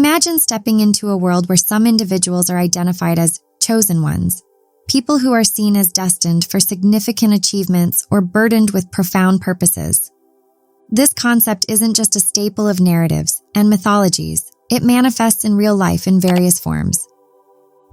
Imagine stepping into a world where some individuals are identified as chosen ones, people who are seen as destined for significant achievements or burdened with profound purposes. This concept isn't just a staple of narratives and mythologies, it manifests in real life in various forms.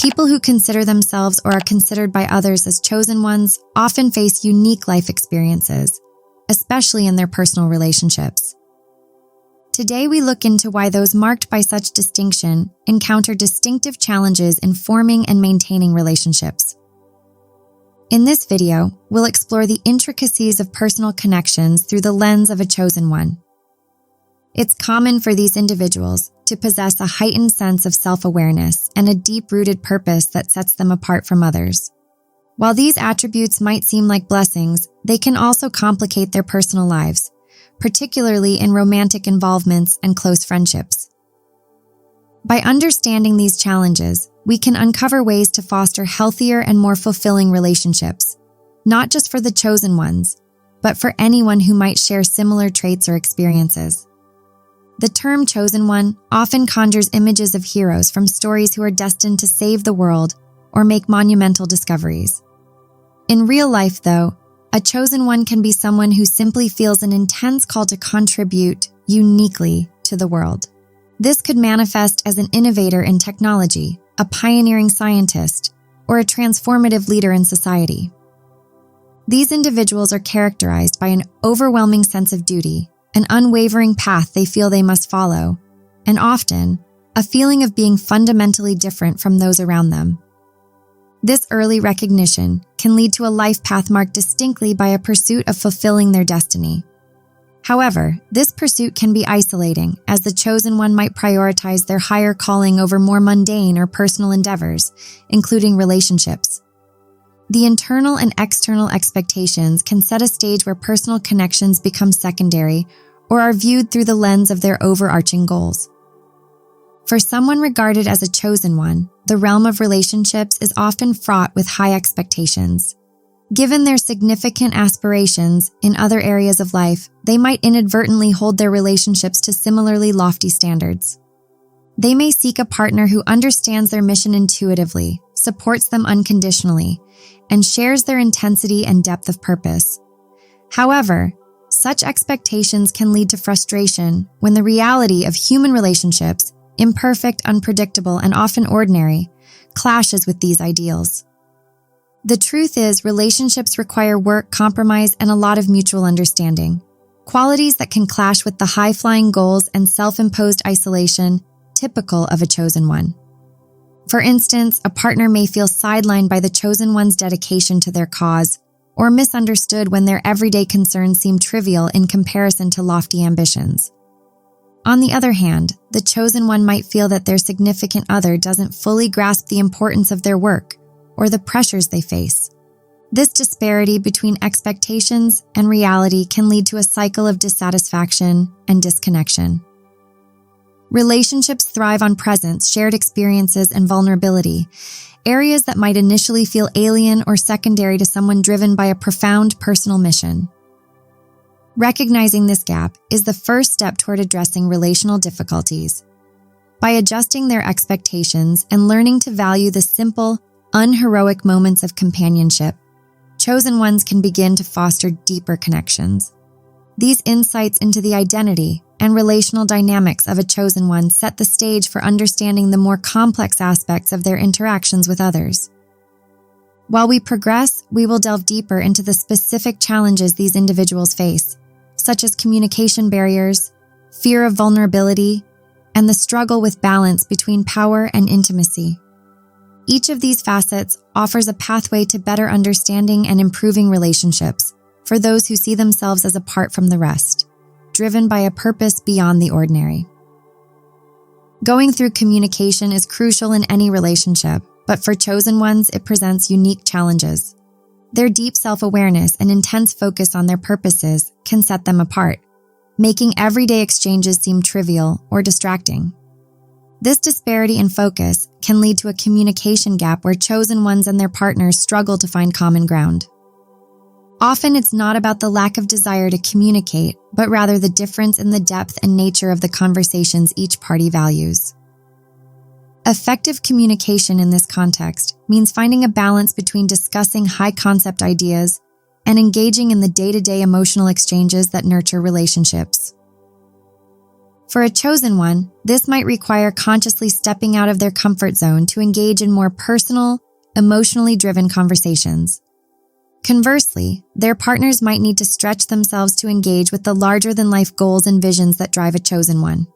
People who consider themselves or are considered by others as chosen ones often face unique life experiences, especially in their personal relationships. Today we look into why those marked by such distinction encounter distinctive challenges in forming and maintaining relationships. In this video, we'll explore the intricacies of personal connections through the lens of a chosen one. It's common for these individuals to possess a heightened sense of self-awareness and a deep-rooted purpose that sets them apart from others. While these attributes might seem like blessings, they can also complicate their personal lives, particularly in romantic involvements and close friendships. By understanding these challenges, we can uncover ways to foster healthier and more fulfilling relationships, not just for the chosen ones, but for anyone who might share similar traits or experiences. The term chosen one often conjures images of heroes from stories who are destined to save the world or make monumental discoveries. In real life, though, a chosen one can be someone who simply feels an intense call to contribute uniquely to the world. This could manifest as an innovator in technology, a pioneering scientist, or a transformative leader in society. These individuals are characterized by an overwhelming sense of duty, an unwavering path they feel they must follow, and often, a feeling of being fundamentally different from those around them. This early recognition can lead to a life path marked distinctly by a pursuit of fulfilling their destiny. However, this pursuit can be isolating, as the chosen one might prioritize their higher calling over more mundane or personal endeavors, including relationships. The internal and external expectations can set a stage where personal connections become secondary or are viewed through the lens of their overarching goals. For someone regarded as a chosen one, the realm of relationships is often fraught with high expectations. Given their significant aspirations in other areas of life, they might inadvertently hold their relationships to similarly lofty standards. They may seek a partner who understands their mission intuitively, supports them unconditionally, and shares their intensity and depth of purpose. However, such expectations can lead to frustration when the reality of human relationships, imperfect, unpredictable, and often ordinary, clashes with these ideals. The truth is, relationships require work, compromise, and a lot of mutual understanding, qualities that can clash with the high-flying goals and self-imposed isolation typical of a chosen one. For instance, a partner may feel sidelined by the chosen one's dedication to their cause, or misunderstood when their everyday concerns seem trivial in comparison to lofty ambitions. On the other hand, the chosen one might feel that their significant other doesn't fully grasp the importance of their work or the pressures they face. This disparity between expectations and reality can lead to a cycle of dissatisfaction and disconnection. Relationships thrive on presence, shared experiences, and vulnerability, areas that might initially feel alien or secondary to someone driven by a profound personal mission. Recognizing this gap is the first step toward addressing relational difficulties. By adjusting their expectations and learning to value the simple, unheroic moments of companionship, chosen ones can begin to foster deeper connections. These insights into the identity and relational dynamics of a chosen one set the stage for understanding the more complex aspects of their interactions with others. While we progress, we will delve deeper into the specific challenges these individuals face, such as communication barriers, fear of vulnerability, and the struggle with balance between power and intimacy. Each of these facets offers a pathway to better understanding and improving relationships for those who see themselves as apart from the rest, driven by a purpose beyond the ordinary. Going through communication is crucial in any relationship, but for chosen ones, it presents unique challenges. Their deep self-awareness and intense focus on their purposes can set them apart, making everyday exchanges seem trivial or distracting. This disparity in focus can lead to a communication gap where chosen ones and their partners struggle to find common ground. Often it's not about the lack of desire to communicate, but rather the difference in the depth and nature of the conversations each party values. Effective communication in this context means finding a balance between discussing high-concept ideas and engaging in the day-to-day emotional exchanges that nurture relationships. For a chosen one, this might require consciously stepping out of their comfort zone to engage in more personal, emotionally driven conversations. Conversely, their partners might need to stretch themselves to engage with the larger-than-life goals and visions that drive a chosen one.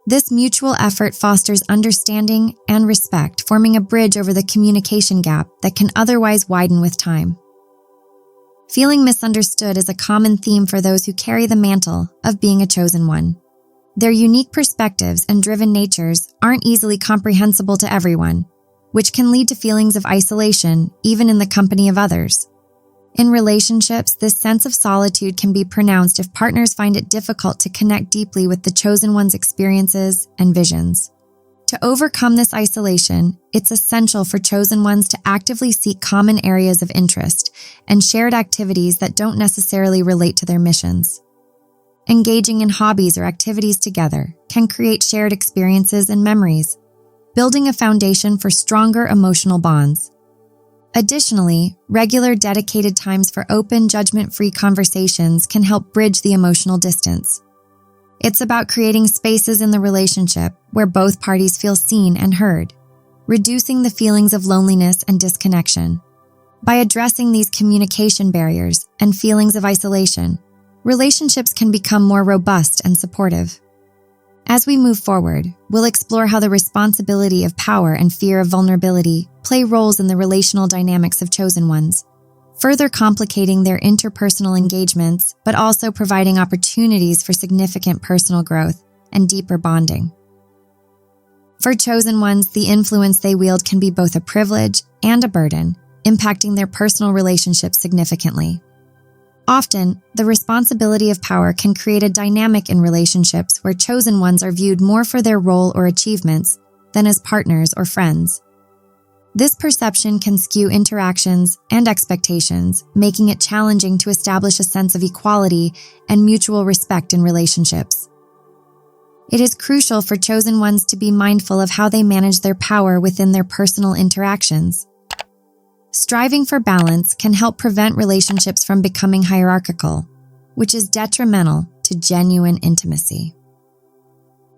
This mutual effort fosters understanding and respect, forming a bridge over the communication gap that can otherwise widen with time. Feeling misunderstood is a common theme for those who carry the mantle of being a chosen one. Their unique perspectives and driven natures aren't easily comprehensible to everyone, which can lead to feelings of isolation even in the company of others. In relationships, this sense of solitude can be pronounced if partners find it difficult to connect deeply with the chosen one's experiences and visions. To overcome this isolation, it's essential for chosen ones to actively seek common areas of interest and shared activities that don't necessarily relate to their missions. Engaging in hobbies or activities together can create shared experiences and memories, building a foundation for stronger emotional bonds. Additionally, regular dedicated times for open, judgment-free conversations can help bridge the emotional distance. It's about creating spaces in the relationship where both parties feel seen and heard, reducing the feelings of loneliness and disconnection. By addressing these communication barriers and feelings of isolation, relationships can become more robust and supportive. As we move forward, we'll explore how the responsibility of power and fear of vulnerability play roles in the relational dynamics of chosen ones, further complicating their interpersonal engagements, but also providing opportunities for significant personal growth and deeper bonding. For chosen ones, the influence they wield can be both a privilege and a burden, impacting their personal relationships significantly. Often, the responsibility of power can create a dynamic in relationships where chosen ones are viewed more for their role or achievements than as partners or friends. This perception can skew interactions and expectations, making it challenging to establish a sense of equality and mutual respect in relationships. It is crucial for chosen ones to be mindful of how they manage their power within their personal interactions. Striving for balance can help prevent relationships from becoming hierarchical, which is detrimental to genuine intimacy.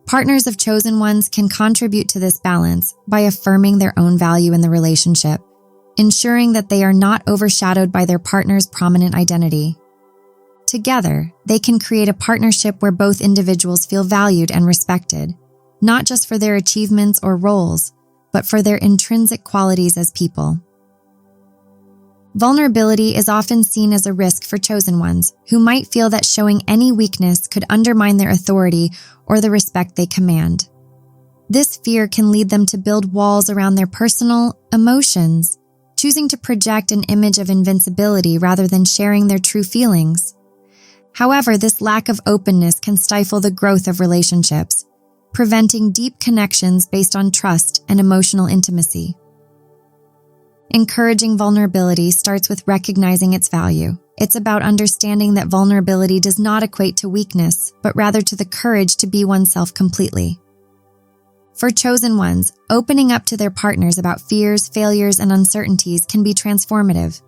Partners of chosen ones can contribute to this balance by affirming their own value in the relationship, ensuring that they are not overshadowed by their partner's prominent identity. Together, they can create a partnership where both individuals feel valued and respected, not just for their achievements or roles, but for their intrinsic qualities as people. Vulnerability is often seen as a risk for chosen ones, who might feel that showing any weakness could undermine their authority or the respect they command. This fear can lead them to build walls around their personal emotions, choosing to project an image of invincibility rather than sharing their true feelings. However, this lack of openness can stifle the growth of relationships, preventing deep connections based on trust and emotional intimacy. Encouraging vulnerability starts with recognizing its value. It's about understanding that vulnerability does not equate to weakness, but rather to the courage to be oneself completely. For chosen ones, opening up to their partners about fears, failures, and uncertainties can be transformative.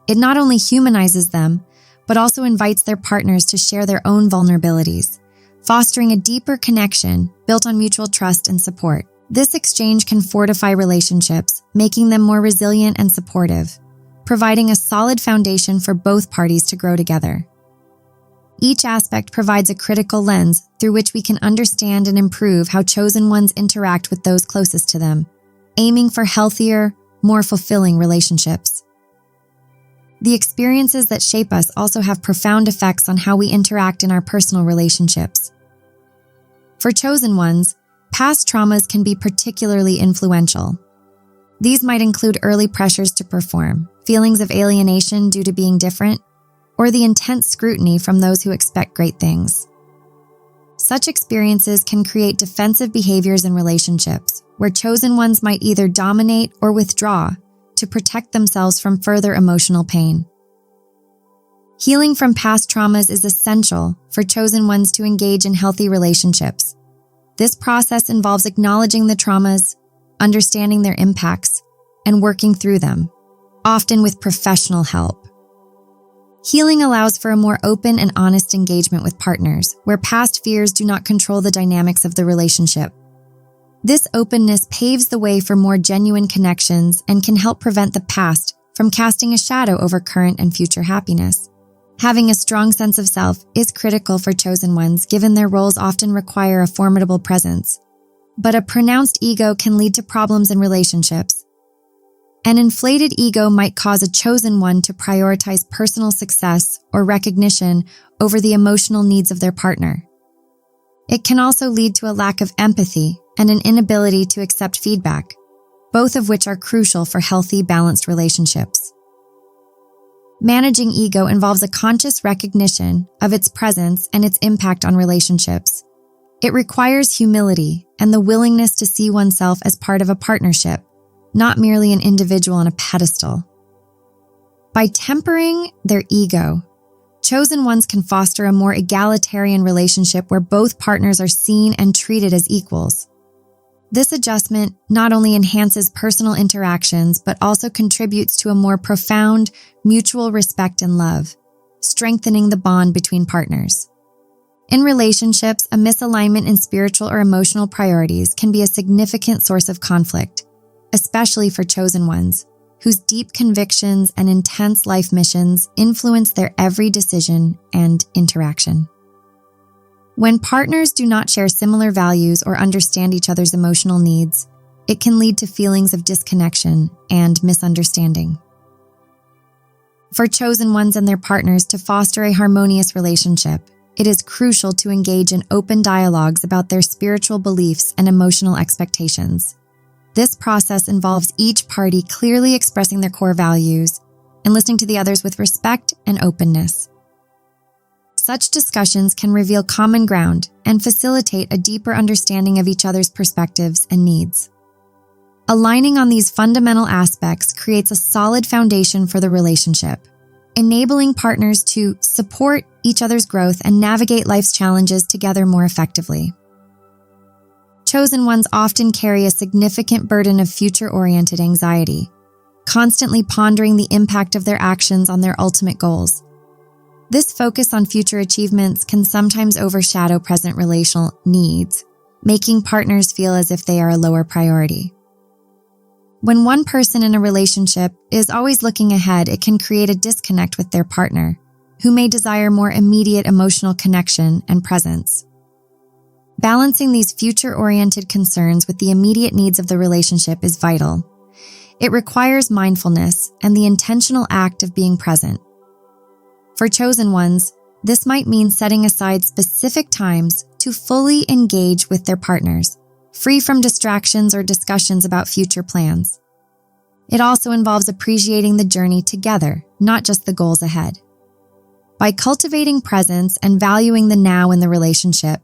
It not only humanizes them, but also invites their partners to share their own vulnerabilities, fostering a deeper connection built on mutual trust and support. This exchange can fortify relationships, making them more resilient and supportive, providing a solid foundation for both parties to grow together. Each aspect provides a critical lens through which we can understand and improve how chosen ones interact with those closest to them, aiming for healthier, more fulfilling relationships. The experiences that shape us also have profound effects on how we interact in our personal relationships. For chosen ones, past traumas can be particularly influential. These might include early pressures to perform, feelings of alienation due to being different, or the intense scrutiny from those who expect great things. Such experiences can create defensive behaviors in relationships, where chosen ones might either dominate or withdraw to protect themselves from further emotional pain. Healing from past traumas is essential for chosen ones to engage in healthy relationships. This process involves acknowledging the traumas, understanding their impacts, and working through them, often with professional help. Healing allows for a more open and honest engagement with partners, where past fears do not control the dynamics of the relationship. This openness paves the way for more genuine connections and can help prevent the past from casting a shadow over current and future happiness. Having a strong sense of self is critical for chosen ones, given their roles often require a formidable presence. But a pronounced ego can lead to problems in relationships. An inflated ego might cause a chosen one to prioritize personal success or recognition over the emotional needs of their partner. It can also lead to a lack of empathy and an inability to accept feedback, both of which are crucial for healthy, balanced relationships. Managing ego involves a conscious recognition of its presence and its impact on relationships. It requires humility and the willingness to see oneself as part of a partnership, not merely an individual on a pedestal. By tempering their ego, chosen ones can foster a more egalitarian relationship where both partners are seen and treated as equals. This adjustment not only enhances personal interactions, but also contributes to a more profound mutual respect and love, strengthening the bond between partners. In relationships, a misalignment in spiritual or emotional priorities can be a significant source of conflict, especially for chosen ones, whose deep convictions and intense life missions influence their every decision and interaction. When partners do not share similar values or understand each other's emotional needs, it can lead to feelings of disconnection and misunderstanding. For chosen ones and their partners to foster a harmonious relationship, it is crucial to engage in open dialogues about their spiritual beliefs and emotional expectations. This process involves each party clearly expressing their core values and listening to the others with respect and openness. Such discussions can reveal common ground and facilitate a deeper understanding of each other's perspectives and needs. Aligning on these fundamental aspects creates a solid foundation for the relationship, enabling partners to support each other's growth and navigate life's challenges together more effectively. Chosen ones often carry a significant burden of future-oriented anxiety, constantly pondering the impact of their actions on their ultimate goals. This focus on future achievements can sometimes overshadow present relational needs, making partners feel as if they are a lower priority. When one person in a relationship is always looking ahead, it can create a disconnect with their partner, who may desire more immediate emotional connection and presence. Balancing these future-oriented concerns with the immediate needs of the relationship is vital. It requires mindfulness and the intentional act of being present. For chosen ones, this might mean setting aside specific times to fully engage with their partners, free from distractions or discussions about future plans. It also involves appreciating the journey together, not just the goals ahead. By cultivating presence and valuing the now in the relationship,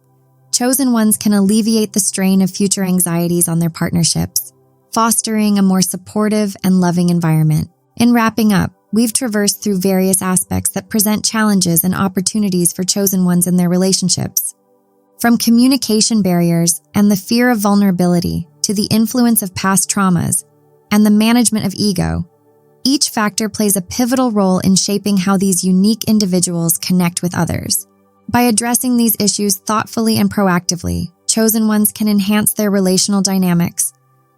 chosen ones can alleviate the strain of future anxieties on their partnerships, fostering a more supportive and loving environment. In wrapping up, we've traversed through various aspects that present challenges and opportunities for chosen ones in their relationships. From communication barriers and the fear of vulnerability to the influence of past traumas and the management of ego, each factor plays a pivotal role in shaping how these unique individuals connect with others. By addressing these issues thoughtfully and proactively, chosen ones can enhance their relational dynamics,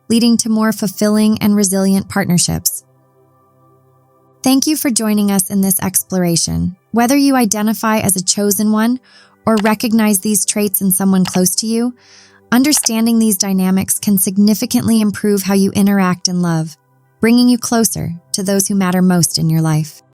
leading to more fulfilling and resilient partnerships. Thank you for joining us in this exploration. Whether you identify as a chosen one or recognize these traits in someone close to you, understanding these dynamics can significantly improve how you interact and love, bringing you closer to those who matter most in your life.